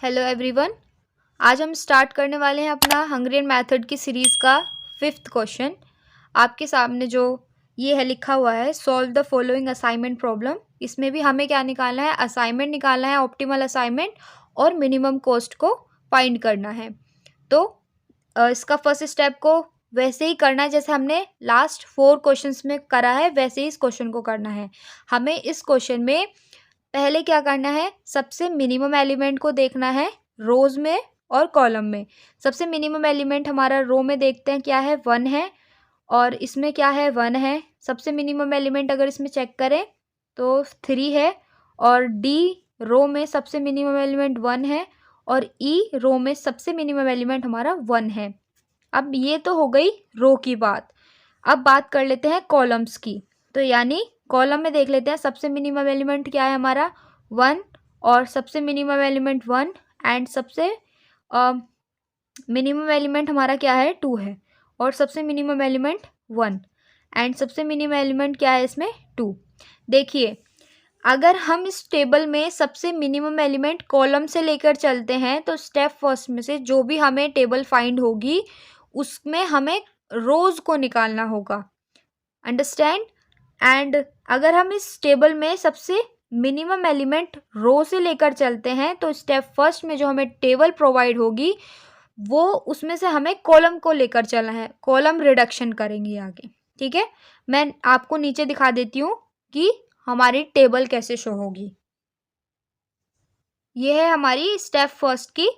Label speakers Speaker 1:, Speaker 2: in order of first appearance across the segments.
Speaker 1: Hello everyone. आज हम start करने वाले हैं अपना हंगेरियन मेथड की सीरीज़ का 5th क्वेश्चन। आपके सामने जो ये है लिखा हुआ है, solve the following assignment problem. इसमें भी हमें क्या निकालना है, असाइनमेंट निकालना है, ऑप्टिमल असाइनमेंट और मिनिमम कॉस्ट को फाइंड करना है। तो इसका फर्स्ट स्टेप को वैसे ही करना है जैसे हमने लास्ट 4 क्वेश्चंस में करा है, वैसे ही इस क्वेश्चन को करना है। हमें इस क्वेश्चन में पहले क्या करना है, सबसे मिनिमम एलिमेंट को देखना है रोज में और कॉलम में। सबसे मिनिमम एलिमेंट हमारा रो में देखते हैं क्या है, 1 है, और इसमें क्या है, 1 है। सबसे मिनिमम एलिमेंट अगर इसमें चेक करें तो 3 है, और डी रो में सबसे मिनिमम एलिमेंट 1 है, और ई रो में सबसे मिनिमम एलिमेंट हमारा 1 है। अब ये तो हो गई रो की बात। अब बात कर लेते हैं कॉलम्स की। तो यानी कॉलम में देख लेते हैं सबसे मिनिमम एलिमेंट क्या है हमारा, 1, और सबसे मिनिमम एलिमेंट 1, एंड सबसे मिनिमम एलिमेंट हमारा क्या है, 2 है, और सबसे मिनिमम एलिमेंट 1, एंड सबसे मिनिमम एलिमेंट क्या है इसमें, 2। देखिए, अगर हम इस टेबल में सबसे मिनिमम एलिमेंट कॉलम से लेकर चलते हैं तो स्टेप फर्स्ट में से जो भी हमें टेबल फाइंड होगी उसमें हमें रोज को निकालना होगा। अंडरस्टैंड? एंड अगर हम इस टेबल में सबसे मिनिमम एलिमेंट रो से लेकर चलते हैं तो स्टेप फर्स्ट में जो हमें टेबल प्रोवाइड होगी वो उसमें से हमें कॉलम को लेकर चलना है। कॉलम रिडक्शन करेंगे आगे। ठीक है, मैं आपको नीचे दिखा देती हूँ कि हमारी टेबल कैसे शो होगी। ये है हमारी स्टेप फर्स्ट की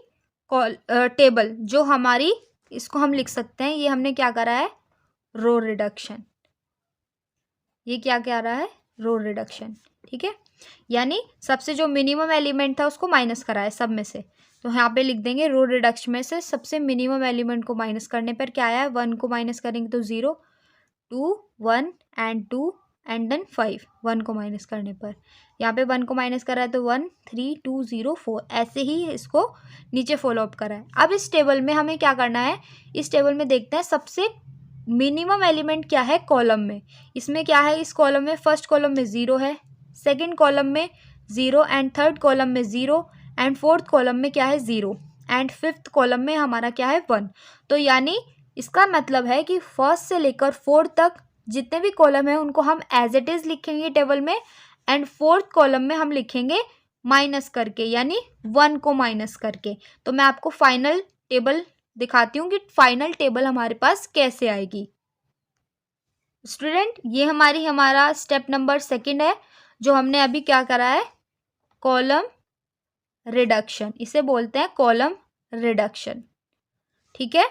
Speaker 1: टेबल, जो हमारी, इसको हम लिख सकते हैं, ये हमने क्या करा है, रो रिडक्शन। ये क्या क्या रहा है, रो रिडक्शन। ठीक है, यानी सबसे जो मिनिमम एलिमेंट था उसको माइनस करा है सब में से। तो यहाँ पे लिख देंगे रो रिडक्शन में से सबसे मिनिमम एलिमेंट को माइनस करने पर क्या आया है, 1 को माइनस करेंगे तो 0, 2, 1 एंड 2 एंड देन 5, 1 को माइनस करने पर। यहाँ पे 1 को माइनस करा है तो 1, 3, 2, 0, 4, ऐसे ही इसको नीचे फॉलो अप करा है। अब इस टेबल में हमें क्या करना है, इस टेबल में देखते हैं सबसे मिनिमम एलिमेंट क्या है कॉलम में। इसमें क्या है, इस कॉलम में फर्स्ट कॉलम में 0 है, सेकंड कॉलम में 0, एंड थर्ड कॉलम में 0, एंड फोर्थ कॉलम में क्या है, 0, एंड फिफ्थ कॉलम में हमारा क्या है, 1। तो यानी इसका मतलब है कि फर्स्ट से लेकर फोर्थ तक जितने भी कॉलम है उनको हम एज इट इज लिखेंगे टेबल में, एंड फोर्थ कॉलम में हम लिखेंगे माइनस करके, यानी 1 को माइनस करके। तो मैं आपको फाइनल टेबल दिखाती हूँ कि फाइनल टेबल हमारे पास कैसे आएगी। स्टूडेंट, ये हमारा स्टेप नंबर 2 है, जो हमने अभी क्या करा है, कॉलम रिडक्शन। इसे बोलते हैं कॉलम रिडक्शन। ठीक है,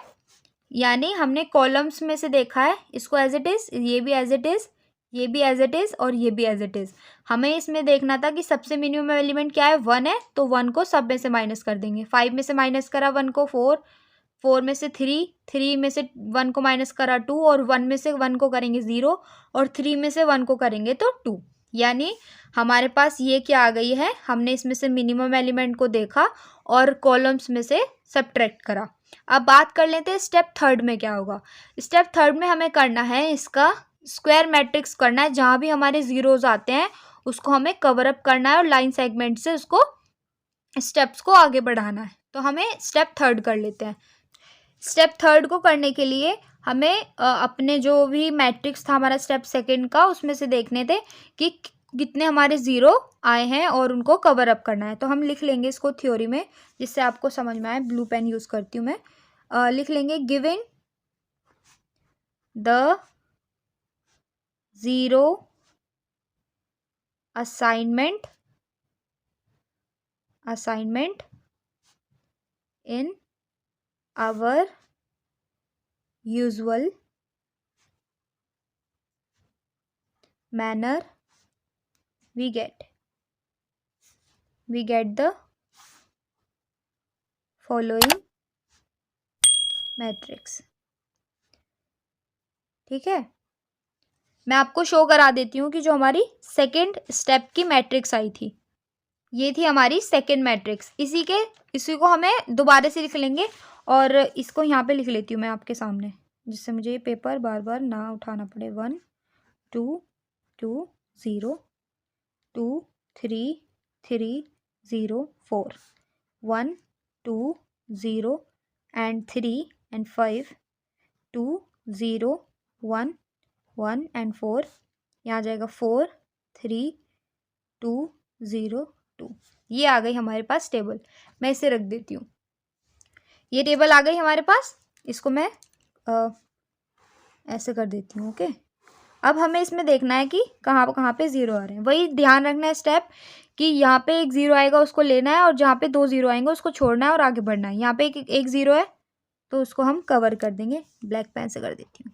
Speaker 1: यानी हमने कॉलम्स में से देखा है, इसको एज इट इज, ये भी एज इट इज, ये भी एज इट इज, और ये भी एज इट इज। हमें इसमें देखना था कि सबसे मिनिमम एलिमेंट क्या है, 1 है, तो 1 को सब में से माइनस कर देंगे। 5 में से माइनस करा 1 को 4, 4 में से 3, 3 में से 1 को माइनस करा 2, और 1 में से 1 को करेंगे 0, और 3 में से 1 को करेंगे तो 2। यानी हमारे पास ये क्या आ गई है, हमने इसमें से मिनिमम एलिमेंट को देखा और कॉलम्स में से सब्ट्रैक्ट करा। अब बात कर लेते हैं स्टेप थर्ड में क्या होगा। स्टेप थर्ड में हमें करना है इसका स्क्वायर मैट्रिक्स करना है। जहाँ भी हमारे जीरोज आते हैं उसको हमें कवर अप करना है और लाइन सेगमेंट से उसको स्टेप्स को आगे बढ़ाना है। तो हमें स्टेप थर्ड कर लेते हैं। स्टेप थर्ड को करने के लिए हमें अपने जो भी मैट्रिक्स था हमारा स्टेप सेकंड का, उसमें से देखने थे कि कितने हमारे ज़ीरो आए हैं और उनको कवर अप करना है। तो हम लिख लेंगे इसको थ्योरी में, जिससे आपको समझ में आए। ब्लू पेन यूज़ करती हूँ मैं। लिख लेंगे giving the zero assignment in our usual manner, we get the following matrix। ठीक है, मैं आपको शो करा देती हूँ कि जो हमारी सेकेंड स्टेप की मैट्रिक्स आई थी, ये थी हमारी सेकेंड मैट्रिक्स। इसी को हमें दोबारा से लिख लेंगे, और इसको यहाँ पे लिख लेती हूँ मैं आपके सामने, जिससे मुझे ये पेपर बार बार ना उठाना पड़े। 1, 2, 2, 0, 2, 3, 3, 0, 4। 1 2 0 एंड 3 एंड 5 2 0 1 1 एंड 4, यहाँ आ जाएगा 4 3 2 0 2। ये आ गई हमारे पास टेबल। मैं इसे रख देती हूँ। ये टेबल आ गई हमारे पास। इसको मैं ऐसे कर देती हूँ। ओके, अब हमें इसमें देखना है कि कहाँ कहाँ पे ज़ीरो आ रहे हैं। वही ध्यान रखना है स्टेप कि यहाँ पे एक ज़ीरो आएगा उसको लेना है, और जहाँ पे 2 ज़ीरो आएंगे उसको छोड़ना है और आगे बढ़ना है। यहाँ पे एक ज़ीरो है तो उसको हम कवर कर देंगे। ब्लैक पेन से कर देती हूँ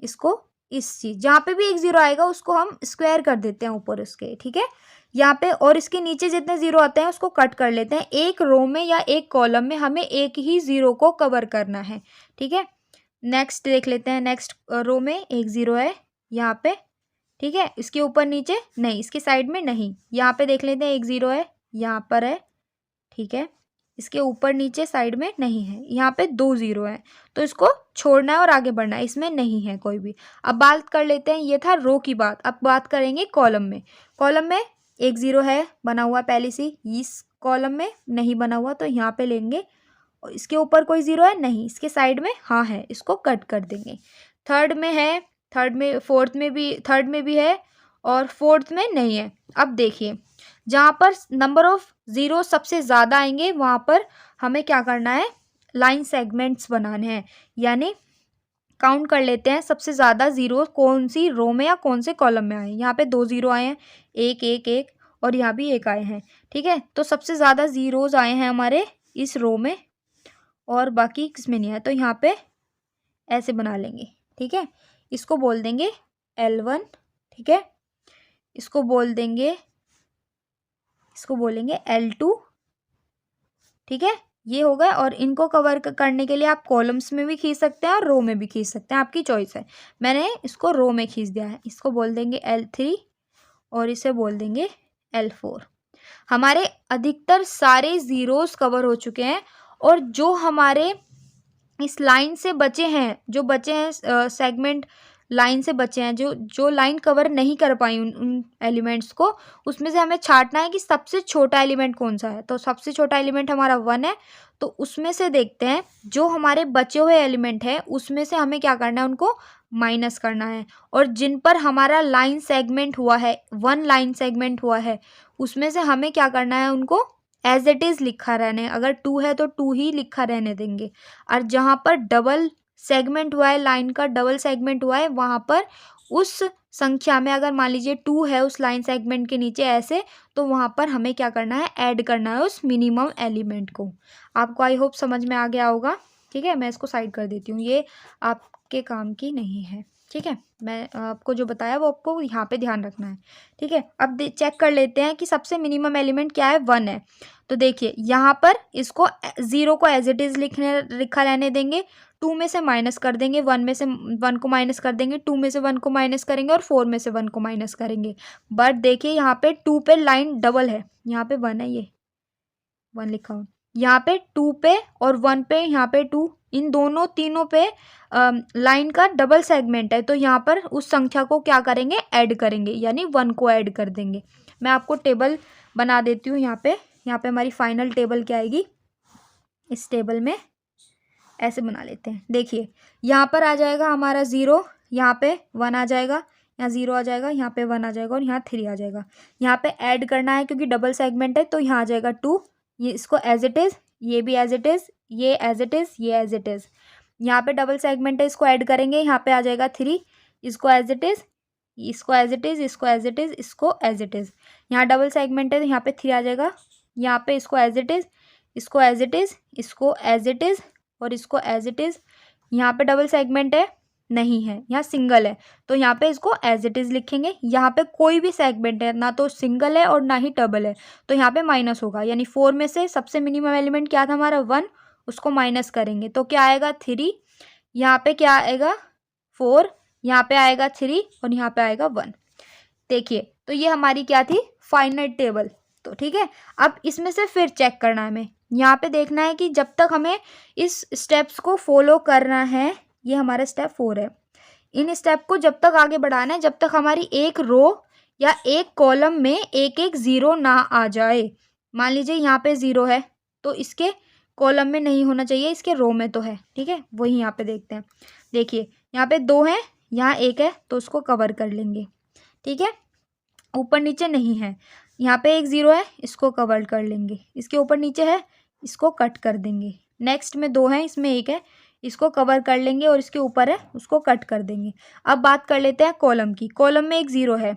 Speaker 1: इसको। इस चीज़ जहाँ पे भी एक ज़ीरो आएगा उसको हम स्क्वायर कर देते हैं ऊपर उसके, ठीक है। यहाँ पे और इसके नीचे जितने ज़ीरो आते हैं उसको कट कर लेते हैं। एक रो में या एक कॉलम में हमें एक ही ज़ीरो को कवर करना है, ठीक है। नेक्स्ट देख लेते हैं। नेक्स्ट रो में एक ज़ीरो है यहाँ पे, ठीक है। इसके ऊपर नीचे नहीं, इसके साइड में नहीं। यहाँ पे देख लेते हैं एक ज़ीरो है, यहाँ पर है, ठीक है। इसके ऊपर नीचे साइड में नहीं है। यहाँ पे 2 ज़ीरो है तो इसको छोड़ना है और आगे बढ़ना है, इसमें नहीं है कोई भी। अब बात कर लेते हैं, ये था रो की बात। अब बात करेंगे कॉलम में। कॉलम में एक ज़ीरो है बना हुआ पहले से, इस कॉलम में नहीं बना हुआ तो यहाँ पे लेंगे। और इसके ऊपर कोई ज़ीरो है नहीं, इसके साइड में हाँ है, इसको कट कर देंगे। थर्ड में है, थर्ड में फोर्थ में भी, थर्ड में भी है और फोर्थ में नहीं है। अब देखिए जहाँ पर नंबर ऑफ ज़ीरो सबसे ज़्यादा आएंगे वहाँ पर हमें क्या करना है, लाइन सेगमेंट्स बनाने हैं। यानी काउंट कर लेते हैं सबसे ज़्यादा ज़ीरो कौन सी रो में या कौन से कॉलम में आए। यहाँ पे 2 ज़ीरो आए हैं, एक एक एक, और यहाँ भी एक आए हैं, ठीक है। तो सबसे ज़्यादा ज़ीरोज़ आए हैं हमारे इस रो में और बाकी किसमें नहीं आया। तो यहाँ पे ऐसे बना लेंगे, ठीक है। इसको बोल देंगे L1, ठीक है। इसको बोल देंगे, इसको बोलेंगे L2, ठीक है। ये हो गया। और इनको कवर करने के लिए आप कॉलम्स में भी खींच सकते हैं और रो में भी खींच सकते हैं, आपकी चॉइस है। मैंने इसको रो में खींच दिया है। इसको बोल देंगे L3 और इसे बोल देंगे L4। हमारे अधिकतर सारे ज़ीरोज़ कवर हो चुके हैं और जो हमारे इस लाइन से बचे हैं, जो बचे हैं सेगमेंट लाइन से बचे हैं, जो लाइन कवर नहीं कर पाई उन एलिमेंट्स को, उसमें से हमें छांटना है कि सबसे छोटा एलिमेंट कौन सा है। तो सबसे छोटा एलिमेंट हमारा 1 है, तो उसमें से देखते हैं जो हमारे बचे हुए एलिमेंट हैं उसमें से हमें क्या करना है, उनको माइनस करना है। और जिन पर हमारा लाइन सेगमेंट हुआ है, 1 लाइन सेगमेंट हुआ है, उसमें से हमें क्या करना है, उनको एज इट इज़ लिखा रहने। अगर 2 है तो 2 ही लिखा रहने देंगे। और जहाँ पर डबल सेगमेंट हुआ है, लाइन का डबल सेगमेंट हुआ है, वहाँ पर उस संख्या में अगर मान लीजिए 2 है उस लाइन सेगमेंट के नीचे ऐसे, तो वहाँ पर हमें क्या करना है, ऐड करना है उस मिनिमम एलिमेंट को। आपको आई होप समझ में आ गया होगा, ठीक है। मैं इसको साइड कर देती हूँ, ये आपके काम की नहीं है, ठीक है। मैं आपको जो बताया वो आपको यहाँ पे ध्यान रखना है, ठीक है। अब चेक कर लेते हैं कि सबसे मिनिमम एलिमेंट क्या है, 1 है। तो देखिए यहाँ पर इसको 0 को एज इट इज़ लिखा रहने देंगे। 2 में से माइनस कर देंगे, 1 में से 1 को माइनस कर देंगे, 2 में से 1 को माइनस करेंगे और 4 में से 1 को माइनस करेंगे। बट देखिए यहाँ पे 2 पे लाइन डबल है, यहाँ पे 1 है, ये 1 लिखा हूँ, यहाँ पे 2 पे और 1 पे, यहाँ पे 2, इन दोनों तीनों पे लाइन का डबल सेगमेंट है। तो यहाँ पर उस संख्या को क्या करेंगे, ऐड करेंगे, यानी 1 को ऐड कर देंगे। मैं आपको टेबल बना देती हूँ। यहाँ पे हमारी फाइनल टेबल क्या आएगी, इस टेबल में ऐसे बना लेते हैं। देखिए यहाँ पर आ जाएगा हमारा 0, यहाँ पे 1 आ जाएगा, यहाँ 0 आ जाएगा, यहाँ पे 1 आ जाएगा और यहाँ 3 आ जाएगा। यहाँ पे ऐड करना है क्योंकि डबल सेगमेंट है, तो यहाँ आ जाएगा 2। ये इसको एज इट इज़, ये भी एज इट इज़, ये एज इट इज़, ये एज इट इज़। यहाँ पे डबल सेगमेंट है, इसको ऐड करेंगे, यहाँ पे आ जाएगा 3, इसको एज इट इज़, इसको एज इट इज़, इसको एज इट इज़, इसको एज इट इज़। यहाँ डबल सेगमेंट है तो यहाँ पे 3 आ जाएगा, यहाँ पे इसको एज इट इज़, इसको एज इट इज़, इसको एज इट इज़ और इसको एज इट इज़। यहाँ पे डबल सेगमेंट है नहीं है, यहाँ सिंगल है, तो यहाँ पे इसको एज इट इज़ लिखेंगे। यहाँ पे कोई भी सेगमेंट है, ना तो सिंगल है और ना ही डबल है, तो यहाँ पे माइनस होगा। यानी 4 में से सबसे मिनिमम एलिमेंट क्या था हमारा, 1, उसको माइनस करेंगे तो क्या आएगा, 3। यहाँ पे क्या आएगा, 4, यहाँ पे आएगा 3 और यहाँ पे आएगा 1। देखिए तो ये हमारी क्या थी, फाइनल टेबल। तो ठीक है, अब इसमें से फिर चेक करना है हमें। यहाँ पे देखना है कि जब तक हमें इस स्टेप्स को फॉलो करना है, ये हमारा स्टेप 4 है। इन स्टेप को जब तक आगे बढ़ाना है जब तक हमारी एक रो या एक कॉलम में एक एक ज़ीरो ना आ जाए। मान लीजिए यहाँ पे 0 है, तो इसके कॉलम में नहीं होना चाहिए, इसके रो में तो है, ठीक है। वही यहाँ पे देखते हैं। देखिए यहाँ पे 2 है, यहाँ 1 है, तो उसको कवर कर लेंगे, ठीक है। ऊपर नीचे नहीं है, यहाँ पे 1 0 है, इसको कवर कर लेंगे। इसके ऊपर नीचे है, इसको कट कर देंगे। नेक्स्ट में 2 है, इसमें 1 है, इसको कवर कर लेंगे, और इसके ऊपर है उसको कट कर देंगे। अब बात कर लेते हैं कॉलम की। कॉलम में 1 0 है,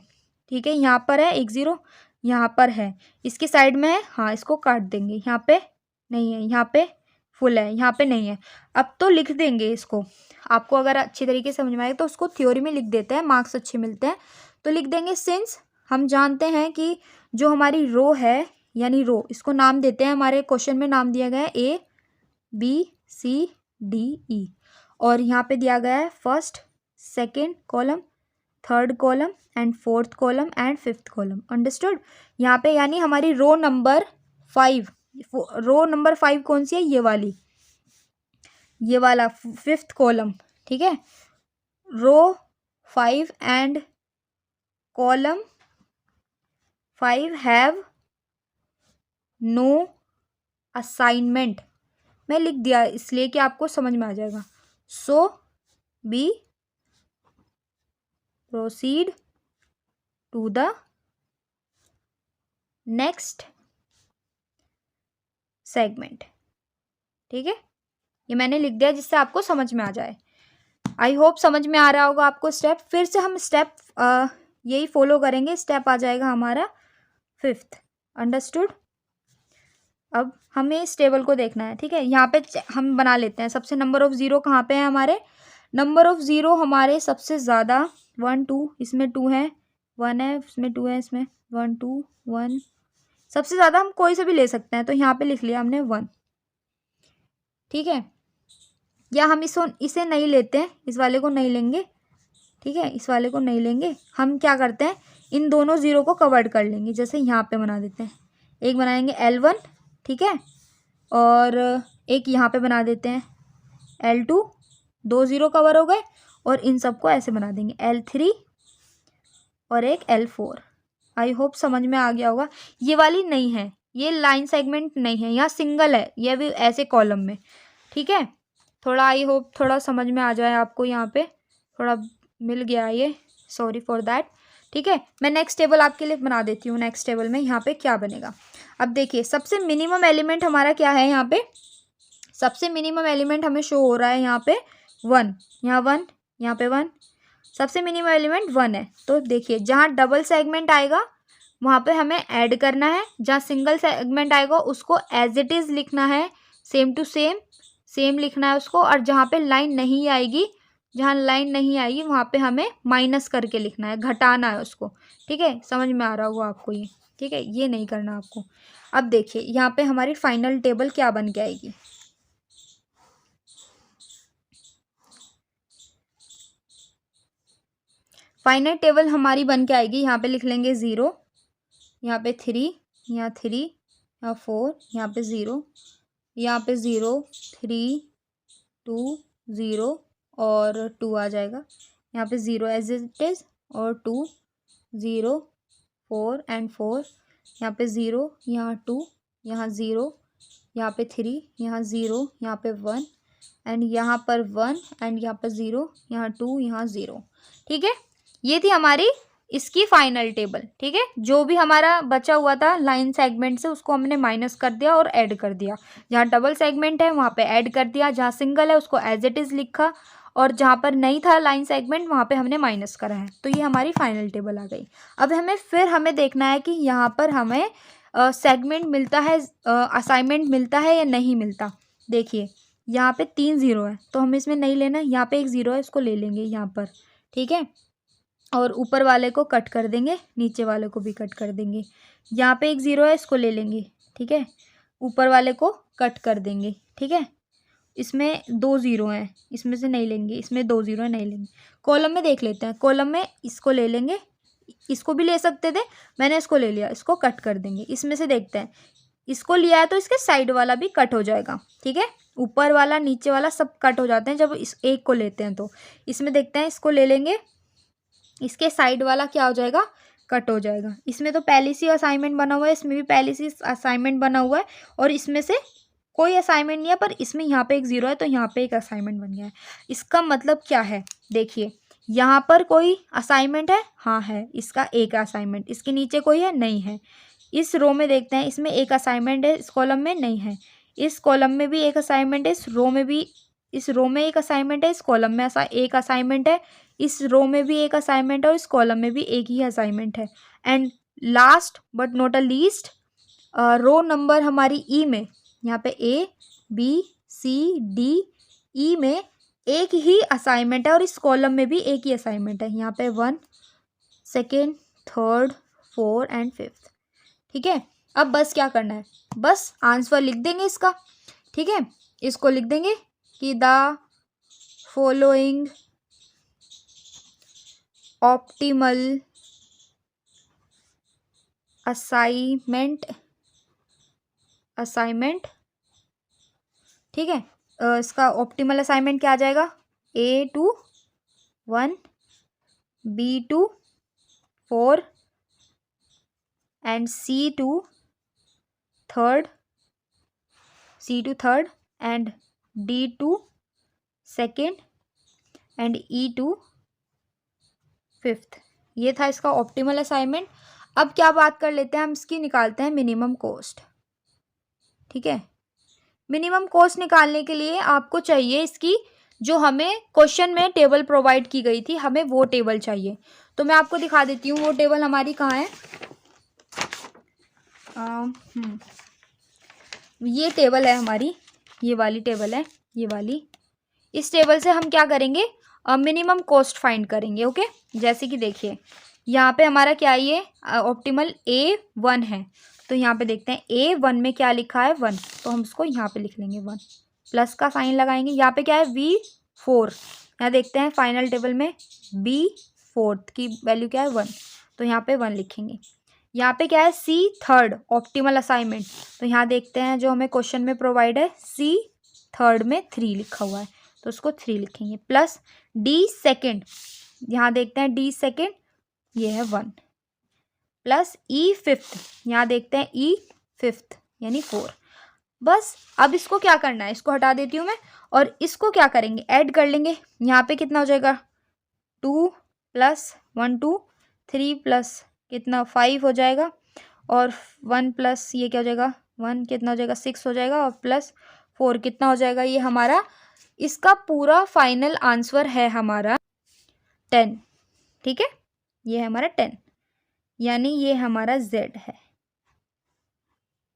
Speaker 1: ठीक है, यहाँ पर है 1 0, यहाँ पर है, इसके साइड में है, हाँ इसको काट देंगे। यहाँ पे नहीं है, यहाँ पे फुल है, यहाँ पे नहीं है। अब तो लिख देंगे इसको, आपको अगर अच्छी तरीके से समझ में आए तो उसको थ्योरी में लिख देते हैं, मार्क्स अच्छे मिलते हैं। तो लिख देंगे सिंस हम जानते हैं कि जो हमारी रो है, यानी रो, इसको नाम देते हैं, हमारे क्वेश्चन में नाम दिया गया है A B C D E, और यहाँ पे दिया गया है first, second column, third column and fourth column and fifth column. Understood. यहाँ पे यानी हमारी रो नंबर 5, रो नंबर 5 कौन सी है, ये वाली, ये वाला 5th कॉलम, ठीक है। Row 5 and column 5 have no assignment. मैं लिख दिया इसलिए कि आपको समझ में आ जाएगा। So we proceed to the next segment, ठीक है। ये मैंने लिख दिया जिससे आपको समझ में आ जाए। आई होप समझ में आ रहा होगा आपको स्टेप। फिर से हम स्टेप यही फॉलो करेंगे। स्टेप आ जाएगा हमारा 5th। अंडरस्टूड। अब हमें इस टेबल को देखना है, ठीक है। यहाँ पे हम बना लेते हैं। सबसे नंबर ऑफ 0 कहाँ पे है हमारे, नंबर ऑफ 0 हमारे सबसे ज़्यादा 1 2, इसमें 2 है, 1 है, इसमें 2 है, इसमें 1 2 1, सबसे ज़्यादा हम कोई से भी ले सकते हैं। तो यहाँ पे लिख लिया हमने 1, ठीक है। या हम इसे नहीं लेते हैं, इस वाले को नहीं लेंगे, ठीक है, इस वाले को नहीं लेंगे। हम क्या करते हैं, इन दोनों 0 को कवर कर लेंगे। जैसे यहाँ पे बना देते हैं, एक बनाएंगे L1, ठीक है, और एक यहाँ पे बना देते हैं L2, 2 0 कवर हो गए, और इन सबको ऐसे बना देंगे L3 और एक L4। आई होप समझ में आ गया होगा। ये वाली नहीं है, ये लाइन सेगमेंट नहीं है, यहाँ सिंगल है, ये भी ऐसे कॉलम में, ठीक है। थोड़ा आई होप थोड़ा समझ में आ जाए आपको, यहाँ पे थोड़ा मिल गया ये, सॉरी फॉर दैट, ठीक है। मैं नेक्स्ट टेबल आपके लिए बना देती हूँ। नेक्स्ट टेबल में यहाँ पे क्या बनेगा, अब देखिए सबसे मिनिमम एलिमेंट हमारा क्या है, यहाँ पे सबसे मिनिमम एलिमेंट हमें शो हो रहा है यहाँ पे 1, यहाँ 1, यहाँ पे 1, सबसे मिनिमम एलिमेंट 1 है। तो देखिए जहाँ डबल सेगमेंट आएगा वहाँ पे हमें ऐड करना है, जहाँ सिंगल सेगमेंट आएगा उसको एज इट इज़ लिखना है, सेम टू सेम लिखना है उसको। और जहाँ पे लाइन नहीं आएगी, जहाँ लाइन नहीं आएगी वहाँ पे हमें माइनस करके लिखना है, घटाना है उसको, ठीक है। समझ में आ रहा होगा आपको ये, ठीक है, ये नहीं करना आपको। अब देखिए यहाँ पे हमारी फाइनल टेबल क्या बन के आएगी, फाइनल टेबल हमारी बन के आएगी। यहाँ पे लिख लेंगे 0, यहाँ पे 3, यहाँ 3, यहाँ 4, यहाँ पे 0, यहाँ पे 0 3 2 0 और 2 आ जाएगा। यहाँ पे 0 एज इट इज़ और 2 0 4 एंड 4, यहाँ पे 0, यहाँ 2, यहाँ 0, यहाँ पे 3, यहाँ 0, यहाँ पे 1 एंड यहाँ पर 1 एंड यहाँ पर 0, यहाँ 2, यहाँ 0, ठीक है। ये थी हमारी इसकी फाइनल टेबल, ठीक है। जो भी हमारा बचा हुआ था लाइन सेगमेंट से उसको हमने माइनस कर दिया और ऐड कर दिया। जहाँ डबल सेगमेंट है वहाँ पे ऐड कर दिया, जहाँ सिंगल है उसको एज इट इज़ लिखा, और जहाँ पर नहीं था लाइन सेगमेंट वहाँ पे हमने माइनस करा है। तो ये हमारी फाइनल टेबल आ गई। अब हमें देखना है कि यहाँ पर हमें सेगमेंट मिलता है, असाइनमेंट मिलता है या नहीं मिलता। देखिए यहाँ पे 3 0 है तो हमें इसमें नहीं लेना, यहाँ पे 1 0 है इसको ले लेंगे यहाँ पर, ठीक है। और ऊपर वाले को कट कर देंगे, नीचे वाले को भी कट कर देंगे। यहाँ पे 1 0 है इसको ले लेंगे, ठीक है, ऊपर वाले को कट कर देंगे, ठीक है। इसमें 2 0 हैं, इसमें से नहीं लेंगे, इसमें 2 0 है नहीं लेंगे। कॉलम में देख लेते हैं, कॉलम में इसको ले लेंगे, इसको भी ले सकते थे, मैंने इसको ले लिया, इसको कट कर देंगे। इसमें से देखते हैं, इसको लिया है तो इसके साइड वाला भी कट हो जाएगा, ठीक है। ऊपर वाला नीचे वाला सब कट हो जाते हैं जब इस एक को लेते हैं। तो इसमें देखते हैं, इसको ले लेंगे, इसके साइड वाला क्या हो जाएगा, कट हो जाएगा। इसमें तो पहले से असाइनमेंट बना हुआ है, इसमें भी पहले से असाइनमेंट बना हुआ है, और इसमें से कोई असाइनमेंट नहीं है, पर इसमें यहाँ पे एक 0 है तो यहाँ पे एक असाइनमेंट बन गया है। इसका मतलब क्या है, देखिए यहाँ पर कोई असाइनमेंट है, हाँ है, इसका एक असाइनमेंट, इसके नीचे कोई है, नहीं है। इस रो में देखते हैं, इसमें एक असाइनमेंट है, इस कॉलम में नहीं है। इस कॉलम में भी एक असाइनमेंट है, इस रो में भी, इस रो में एक असाइनमेंट है, इस कॉलम में एक असाइनमेंट है, इस रो में भी एक असाइनमेंट है, और इस कॉलम में भी एक ही असाइनमेंट है। And last but not a least, row number हमारी ई में, यहाँ पे A B C D E में एक ही असाइनमेंट है, और इस कॉलम में भी एक ही असाइनमेंट है। यहाँ पे 1 2 3 4 एंड 5। ठीक है, अब बस क्या करना है, बस आंसर लिख देंगे इसका। ठीक है, इसको लिख देंगे कि द फॉलोइंग ऑप्टिमल असाइनमेंट। ठीक है, इसका ऑप्टिमल असाइनमेंट क्या आ जाएगा, A2 1 B2 4 and C2 third and D2 second and E2 5th। ये था इसका ऑप्टिमल असाइनमेंट। अब क्या बात कर लेते हैं, हम इसकी निकालते हैं मिनिमम कॉस्ट। ठीक है, मिनिमम कॉस्ट निकालने के लिए आपको चाहिए इसकी, जो हमें क्वेश्चन में टेबल प्रोवाइड की गई थी, हमें वो टेबल चाहिए। तो मैं आपको दिखा देती हूँ वो टेबल हमारी कहाँ है। ये टेबल है हमारी, ये वाली टेबल है, ये वाली। इस टेबल से हम क्या करेंगे, मिनिमम कॉस्ट फाइंड करेंगे। ओके, जैसे कि देखिए यहाँ पे हमारा क्या है, ये ऑप्टिमल A1 है, तो यहाँ पे देखते हैं A1 में क्या लिखा है 1, तो हम इसको यहाँ पे लिख लेंगे 1, प्लस का साइन लगाएंगे। यहाँ पे क्या है V4, यहाँ देखते हैं फाइनल टेबल में B4 की वैल्यू क्या है 1, तो यहाँ पे 1 लिखेंगे। यहाँ पे क्या है C थर्ड ऑप्टिमल असाइनमेंट, तो यहाँ देखते हैं जो हमें क्वेश्चन में प्रोवाइड है C थर्ड में 3 लिखा हुआ है, तो उसको 3 लिखेंगे। प्लस D सेकेंड, यहाँ देखते हैं D सेकेंड ये है 1, प्लस E फिफ्थ, यहाँ देखते हैं E फिफ्थ यानी 4। बस अब इसको क्या करना है, इसको हटा देती हूँ मैं, और इसको क्या करेंगे, ऐड कर लेंगे। यहाँ पे कितना हो जाएगा 2 प्लस 1 2 3 प्लस कितना 5 हो जाएगा, और 1 प्लस ये क्या हो जाएगा 1 कितना हो जाएगा 6 हो जाएगा, और प्लस 4 कितना हो जाएगा, ये हमारा इसका पूरा फाइनल आंसर है हमारा 10। ठीक है, ये है हमारा 10, यानी ये हमारा Z है।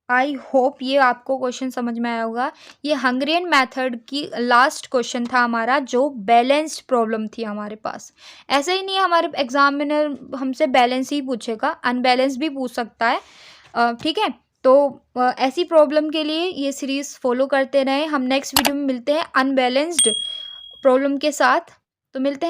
Speaker 1: आई होप ये आपको क्वेश्चन समझ में आया होगा। ये हंगेरियन मेथड की लास्ट क्वेश्चन था हमारा, जो बैलेंस्ड प्रॉब्लम थी हमारे पास। ऐसा ही नहीं है हमारे एग्जामिनर हमसे बैलेंस ही पूछेगा, अनबैलेंस भी पूछ सकता है। ठीक है, तो ऐसी प्रॉब्लम के लिए ये सीरीज़ फॉलो करते रहें। हम नेक्स्ट वीडियो में मिलते हैं अनबैलेंस्ड प्रॉब्लम के साथ, तो मिलते हैं।